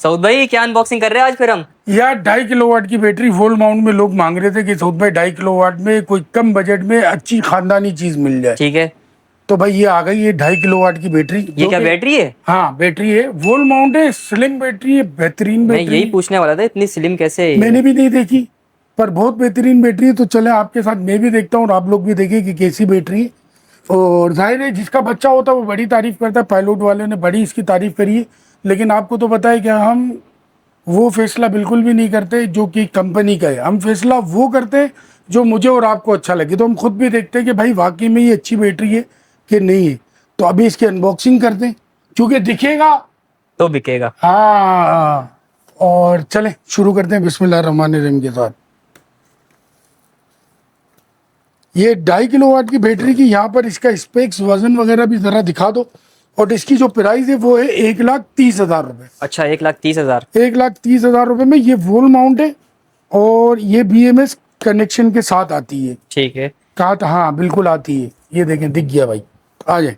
सऊद भाई क्या अनबॉक्सिंग कर रहे हैं आज फिर हम? यार 2.5 किलोवाट की बैटरी वॉल माउंट में लोग मांग रहे थे कि सऊद भाई 2.5 किलोवाट में कोई कम बजट में अच्छी खानदानी चीज मिल जाए। ठीक है। तो भाई ये आ गई ये 2.5 किलोवाट की बैटरी। ये क्या बैटरी है? हाँ बैटरी है, वॉल माउंट है, स्लिम बैटरी है, बेहतरीन मैं बैटरी। यही पूछने वाला था, इतनी स्लिम कैसे है ये? मैंने भी नहीं देखी पर बहुत बेहतरीन बैटरी है। तो चले आपके साथ मैं भी देखता हूँ और आप लोग भी देखें कि कैसी बैटरी है। और जाहिर है जिसका बच्चा होता है वो बड़ी तारीफ करता है, पायलट वाले ने बड़ी इसकी तारीफ करी है। लेकिन आपको तो पता है कि हम वो फैसला बिल्कुल भी नहीं करते जो कि कंपनी का है। हम फैसला वो करते हैं जो मुझे और आपको अच्छा लगे। तो हम खुद भी देखते हैं कि भाई वाकई में ये अच्छी बैटरी है कि नहीं है। तो अभी इसकी अनबॉक्सिंग करते हैं क्योंकि दिखेगा तो बिकेगा। हाँ। और चलें शुरू करते हैं बिस्मिल्लाहिर्रहमानिर्रहीम के साथ। ये 2.5 किलोवाट की बैटरी की यहाँ पर इसका स्पेक्स वजन वगैरह भी जरा दिखा दो। और इसकी जो प्राइस है वो है 1,30,000 रुपये। अच्छा, 1,30,000। 1,30,000 रुपये में ये वॉल माउंट है और ये BMS कनेक्शन के साथ आती है। ठीक है। कहा था हाँ बिल्कुल आती है। ये देखें दिख गया भाई, आ जाए।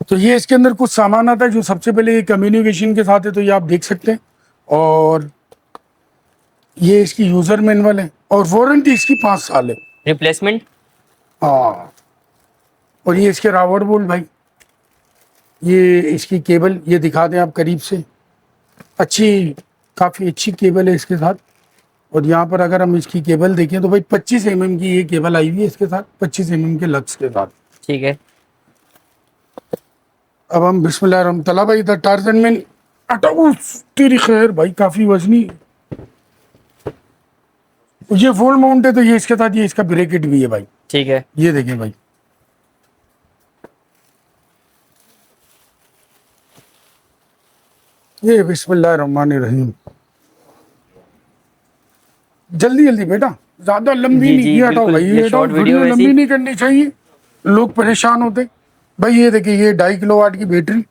तो ये इसके अंदर कुछ सामान आता है जो सबसे पहले ये कम्युनिकेशन के साथ है, तो ये आप देख सकते हैं। और ये इसकी यूजर मैनुअल है और वारंटी इसकी 5 साल है। रिप्लेसमेंट? हाँ। और ये इसके रावट बोल्ट भाई, ये इसकी केबल ये दिखा दें आप करीब से। अच्छी काफ़ी अच्छी केबल है इसके साथ। और यहाँ पर अगर हम इसकी केबल देखें तो भाई 25 mm की ये केबल आई हुई है इसके साथ, 25 mm के लक्स के साथ। ठीक है। अब हम बिस्मिल्लाह तला भाई इधर टार्जन में अटो तेरी खैर भाई काफ़ी वजनी। ये फुल माउंट है तो ये इसके साथ ये इसका ब्रेकेट भी है भाई। ठीक है। ये देखें भाई, ये बिस्मिल्लाहिर्रहमानिर्रहीम। जल्दी जल्दी बेटा, ज्यादा लंबी जी, नहीं जी, की हटाओ बिल्कुल, भाई, ये ये हटाओ, शॉर्ट वीडियो वीडियो वैसी। लंबी नहीं करनी चाहिए, लोग परेशान होते। भाई ये देखिए ये 2.5 किलोवाट की बैटरी,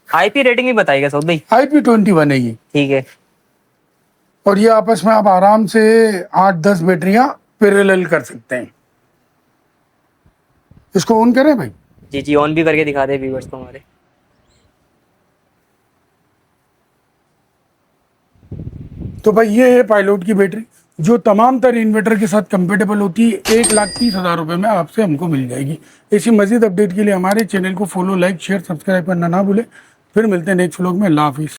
आईपी रेटिंग भी बताइएगा सऊद भाई। IP21 है ये। ठीक है। और ये आपस में आप आराम से 8-10 बैटरियां पैरेलल कर सकते हैं। इसको ऑन करें भाई। जी जी, ऑन भी करके दिखा दे व्यूअर्स को हमारे। तो भाई ये है पायलट की बैटरी जो तमाम तर इन्वर्टर के साथ कंपेटेबल होती है। 1,30,000 रुपये में आपसे हमको मिल जाएगी। ऐसी मजीद अपडेट के लिए हमारे चैनल को फॉलो, लाइक, शेयर, सब्सक्राइब करना ना भूलें। फिर मिलते हैं नेक्स्ट व्लॉग में। अल्लाह हाफिज़।